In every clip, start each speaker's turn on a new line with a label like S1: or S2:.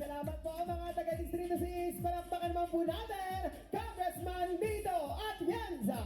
S1: Salamat po mga taga-distrito 6. Palakpakan naman po natin, Congressman Nito Atienza.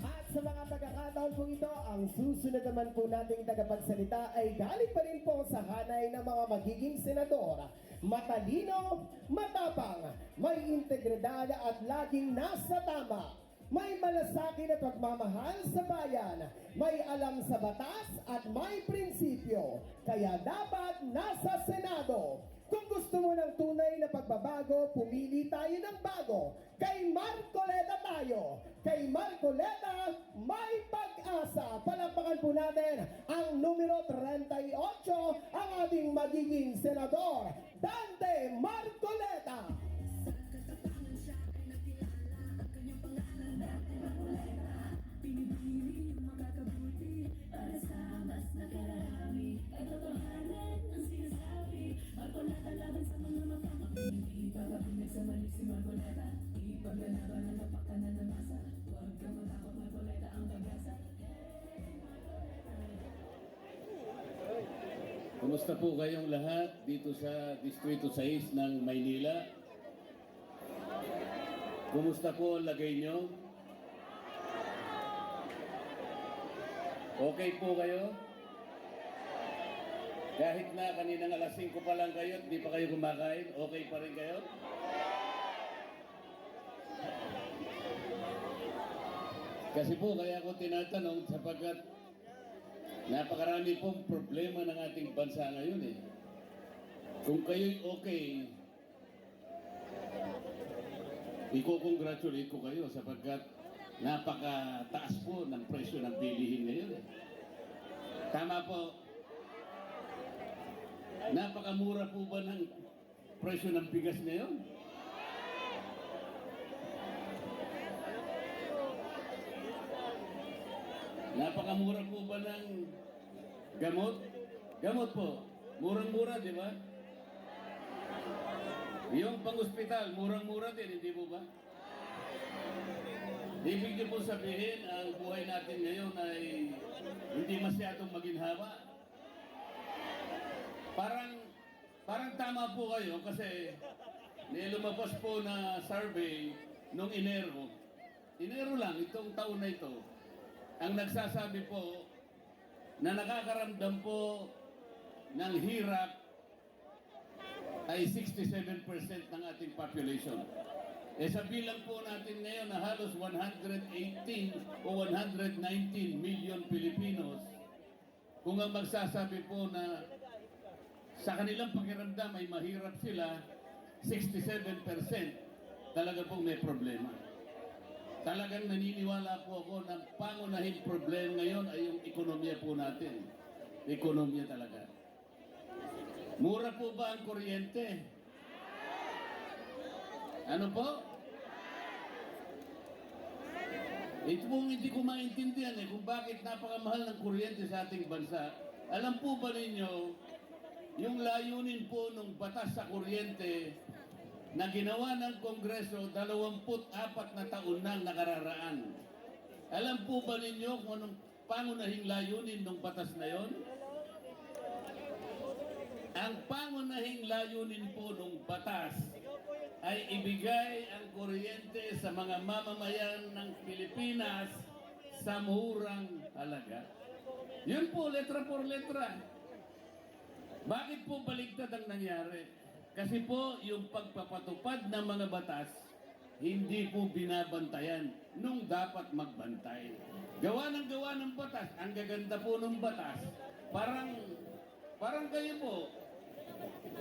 S1: At sa mga pagkakataon po ito, ang susunod naman po nating tagapagsalita ay galing pa rin po sa hanay ng mga magiging senador. Matalino, matapang, may integridad at laging nasa tama. May malasakit at pagmamahal sa bayan, may alam sa batas at may prinsipyo, kaya dapat nasa Senado. Kung gusto mo ng tunay na pagbabago, pumili tayo ng bago. Kay Marcoleta tayo. Kay Marcoleta, may pag-asa. Palakpakan po natin ang numero 38, ang ating magiging senador, Dante Marcoleta.
S2: Pinipili yung makakabuti para sa mas nakararami. Katotohanan ang sinasabi, Marcoleta laban sa mga mapapakili. Ipapabinag sa mali si Marcoleta, ipaglalaban ang kapakanan ng masa. Huwag kang matakot, Marcoleta ang pag-asa.
S3: Kumusta po kayong lahat dito sa Distrito 6 ng Maynila? Kumusta po ang lagay nyo? Okay po kayo? Kahit na kaninang alas 5 pa lang kayo at di pa kayo kumakain, okay pa rin kayo? Kasi po kaya ako tinatanong sapagkat napakarami pong problema ng ating bansa ngayon eh. Kung kayo'y okay, i-congratulate ko kayo sapagkat napakataas po ng presyo ng bilihin ngayon. Tama po. Napakamura po ba ng presyo ng bigas ngayon? Napakamura po ba ng gamot? Gamot po. Murang-mura, di ba? Yung pang-ospital, murang-mura din, hindi po ba? Ibig niyo po sabihin, ang buhay natin ngayon ay hindi masyadong maginhawa. Parang tama po kayo kasi nilumabas po na survey noong Enero lang, itong taon na ito, ang nagsasabi po na nakakaramdam po ng hirap ay 67% ng ating population. Eh sa bilang po natin ngayon na halos 118 o 119 million Pilipinos, kung ang magsasabi po na sa kanilang pakiramdam ay mahirap sila, 67% talaga pong may problema. Talagang naniniwala po ako na pangunahing problema ngayon ay yung ekonomiya po natin. Ekonomiya talaga. Mura po ba ang kuryente? Ano po? Ito pong hindi ko maintindihan kung bakit napakamahal ng kuryente sa ating bansa. Alam po ba ninyo, yung layunin po ng batas sa kuryente na ginawa ng Kongreso 24 na taon nang nakararaan. Alam po ba ninyo kung anong pangunahing layunin ng batas na yon? Ang pangunahing layunin po ng batas ay ibigay ang kuryente sa mga mamamayan ng Pilipinas sa murang halaga. Yun po, letra por letra. Bakit po baligtad ang nangyari? Kasi po yung pagpapatupad ng mga batas, hindi po binabantayan nung dapat magbantay. Gawa ng batas, ang gaganda po ng batas, parang kayo po,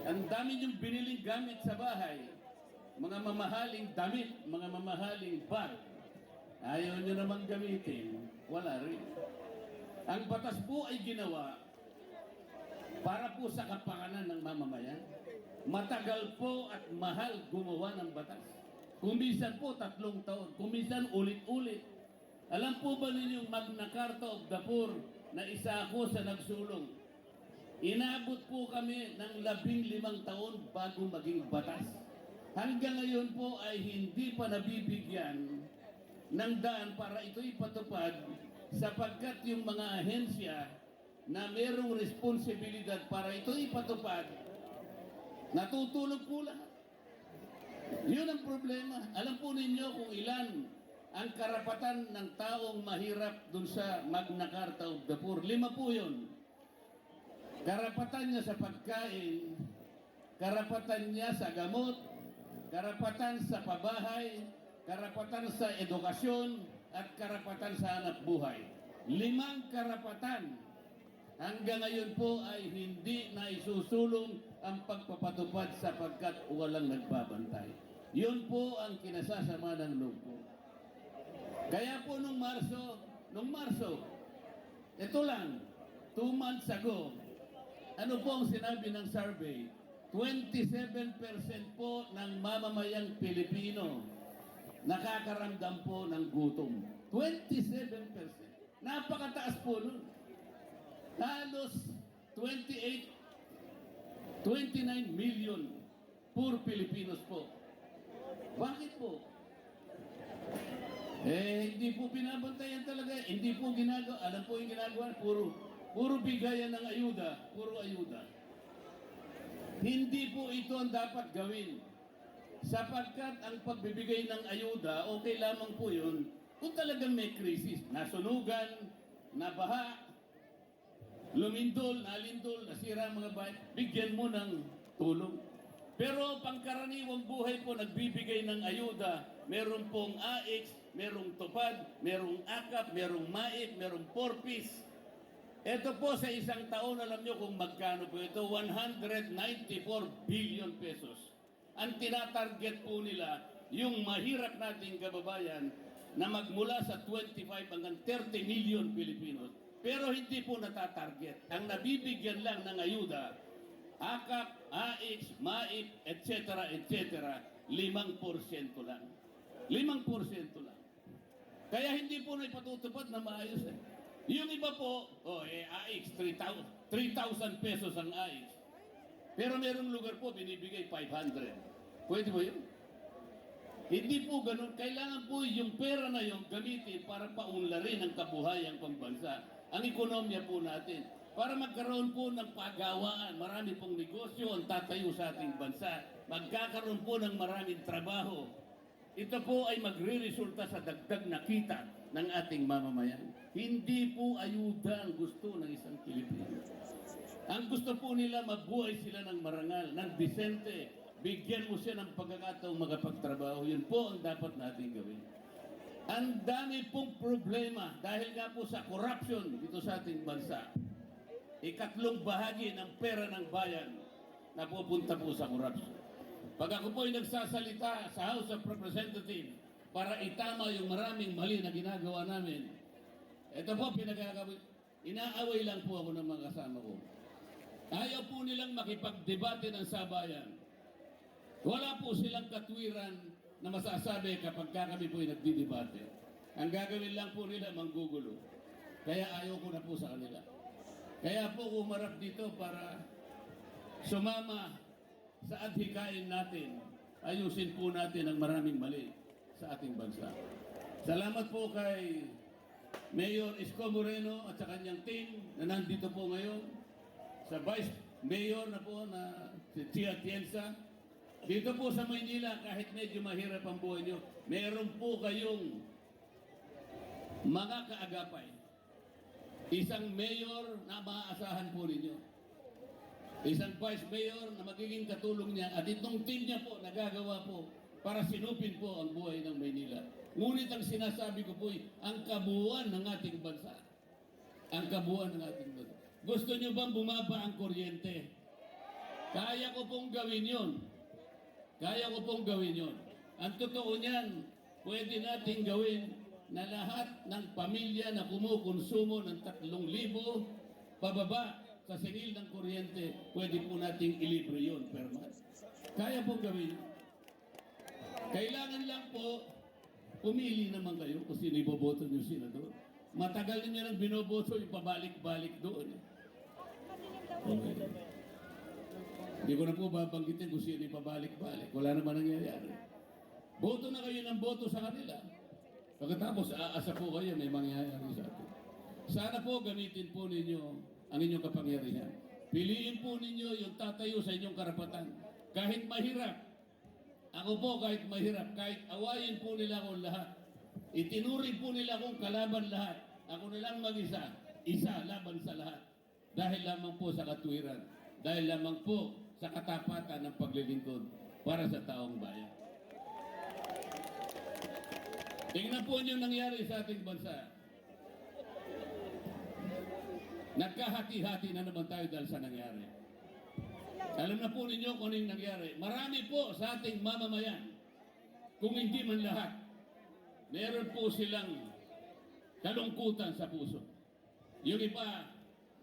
S3: ang dami niyong biniling gamit sa bahay, mga mamahaling damit, mga mamahaling bag, ayaw niyo naman gamitin, wala rin. Ang batas po ay ginawa para po sa kapakanan ng mamamayan. Matagal po at mahal gumawa ng batas. Kuminsan po 3 taon, kuminsan ulit-ulit. Alam po ba ninyong Magna Carta of the Poor na isa ako sa nagsulong? Inabot po kami ng 15 taon bago maging batas. Hanggang ngayon po ay hindi pa nabibigyan ng daan para ito'y patupad sapagkat yung mga ahensya na merong responsibilidad para ito ipatupad, natutulog po lahat. Yun ang problema. Alam po ninyo kung ilan ang karapatan ng taong mahirap dun sa Magna Carta of the Poor. 5 po yun. Karapatan niya sa pagkain, karapatan niya sa gamot, karapatan sa pabahay, karapatan sa edukasyon, at karapatan sa hanap buhay. 5 karapatan. Hanggang ngayon po ay hindi na isusulong ang pagpapatupad sapagkat walang nagbabantay. Yun po ang kinasasama ng loob ko. Kaya po nung Marso, ito lang, 2 months ago, ano po ang sinabi ng survey? 27% po ng mamamayang Pilipino nakakaramdam po ng gutom. 27%. Napakataas po nun. Halos 29 million poor Filipinos po. Bakit po? Hindi po binabantayan talaga. Hindi po ginagawa. Alam po yung ginagawa. Puro bigayan ng ayuda. Puro ayuda. Hindi po ito ang dapat gawin. Sapagkat ang pagbibigay ng ayuda, okay lamang po yun kung talagang may krisis. Nasunugan, nabaha, lumindol, nalindol, nasira ang mga bahay, bigyan mo ng tulong. Pero pangkaraniwang buhay po nagbibigay ng ayuda. Meron pong AX, merong tupad, merong akap, merong maip, merong 4-piece. Ito po sa isang taon, alam nyo kung magkano po ito, 194 billion pesos. Ang tinatarget po nila, yung mahirap nating kababayan na magmula sa 25 hanggang 30 million Pilipinos. Pero hindi po natatarget. Ang nabibigyan lang ng ayuda, AKAP, AX, MAIP, etc., 5% lang. 5% lang. Kaya hindi po na ipatutupad na maayos eh. Yung iba po, AX, 3,000 pesos ang AX. Pero merong lugar po, binibigay 500. Pwede ba yun? Hindi po ganun. Kailangan po yung pera na yung gamitin para paunlarin ang kabuhayan pambansa. Ang ekonomiya po natin. Para magkaroon po ng pagawaan, marami pong negosyo ang tatayo sa ating bansa. Magkakaroon po ng maraming trabaho. Ito po ay magre-resulta sa dagdag na kita ng ating mamamayan. Hindi po ayuda ang gusto ng isang Pilipino. Ang gusto po nila, mabuhay sila ng marangal, ng disente. Bigyan mo siya ng pagkakataong makapagtrabaho. Yun po ang dapat natin gawin. Ang dami pong problema dahil nga po sa corruption dito sa ating bansa. Ikatlong bahagi ng pera ng bayan na pupunta po sa corruption. Pag ako po ay nagsasalita sa House of Representatives para itama yung maraming mali na ginagawa namin, ito po pinagagawin. Inaaway lang po ako ng mga kasama ko. Ayaw po nilang makipagdebate ng sabayan. Wala po silang katwiran na masasabi kapag kami po ay nagdidebate. Ang gagawin lang po nila, manggugulo. Kaya ayaw ko na po sa kanila. Kaya po umarap dito para sumama sa adhikain natin. Ayusin po natin ang maraming mali sa ating bansa. Salamat po kay Mayor Isko Moreno at sa kanyang team na nandito po ngayon. Sa Vice Mayor na po na si Chia Tienza. Dito po sa Maynila, kahit medyo mahirap ang buhay nyo, meron po kayong mga kaagapay. Isang mayor na maaasahan po ninyo. Isang vice mayor na magiging katulong niya. At itong team niya po, nagagawa po para sinupin po ang buhay ng Maynila. Ngunit ang sinasabi ko po ay ang kabuuan ng ating bansa. Ang kabuuan ng ating bansa. Gusto nyo bang bumaba ang kuryente? Kaya ko pong gawin yon. Kaya ko pong gawin yon. Ang totoo niyan, pwede nating gawin na lahat ng pamilya na kumukonsumo ng 3,000 pababa sa singil ng kuryente, pwede po nating ilibre yun per month. Kaya pong gawin. Kailangan lang po, pumili naman kayo kung sino iboboto nyo sila doon. Matagal niyo nang binoboto yung pabalik-balik doon. Okay. Hindi ko na po babanggitin kung sino yung pabalik-balik. Wala naman nangyayari. Boto na kayo ng boto sa kanila. Pagkatapos, aasa po kayo, may mangyayari sa atin. Sana po gamitin po ninyo ang inyong kapangyarihan. Piliin po ninyo yung tatayo sa inyong karapatan. Kahit mahirap, ako po kahit mahirap, kahit awayin po nila akong lahat, itinuring po nila akong kalaban lahat, ako na lang mag-isa, isa laban sa lahat. Dahil lamang po sa katwiran, dahil lamang po sa katapatan ng paglilingkod para sa taong bayan. Tingnan po niyo nangyari sa ating bansa. Nagkahati-hati na naman tayo dahil sa nangyari. Alam na po ninyo kung ano yung nangyari. Marami po sa ating mamamayan, kung hindi man lahat, meron po silang kalungkutan sa puso. Yung iba,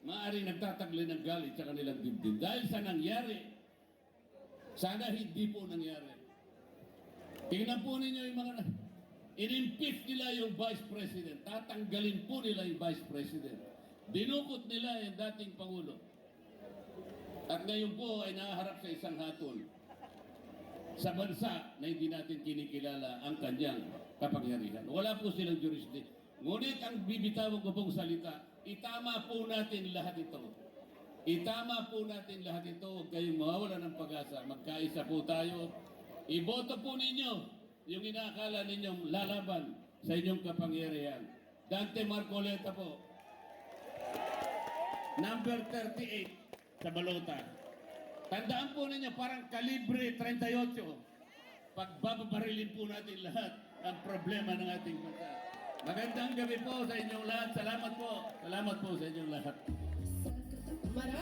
S3: maaaring nagtatagli ng galit sa kanilang dibdib. Dahil sa nangyari, sana hindi po nangyari. Tingnan po ninyo yung mga... In-impeach nila yung Vice President. Tatanggalin po nila yung Vice President. Dinukot nila yung dating Pangulo. At ngayon po ay nahaharap sa isang hatol sa bansa na hindi natin kinikilala ang kanyang kapangyarihan. Wala po silang jurisdiction. Ngunit ang bibitawan ko pong salita, itama po natin lahat ito. Itama po natin lahat ito. Huwag kayong mawawala ng pag-asa. Magkaisa po tayo. Iboto po ninyo yung inaakala ninyong lalaban sa inyong kapangyarihan. Dante Marcoleta po. Number 38 sa balota. Tandaan po ninyo, parang kalibre 38. Pagbababarilin po natin lahat ang problema ng ating bansa. Magandang gabi po sa inyong lahat. Salamat po. Salamat po sa inyong lahat.
S1: Marami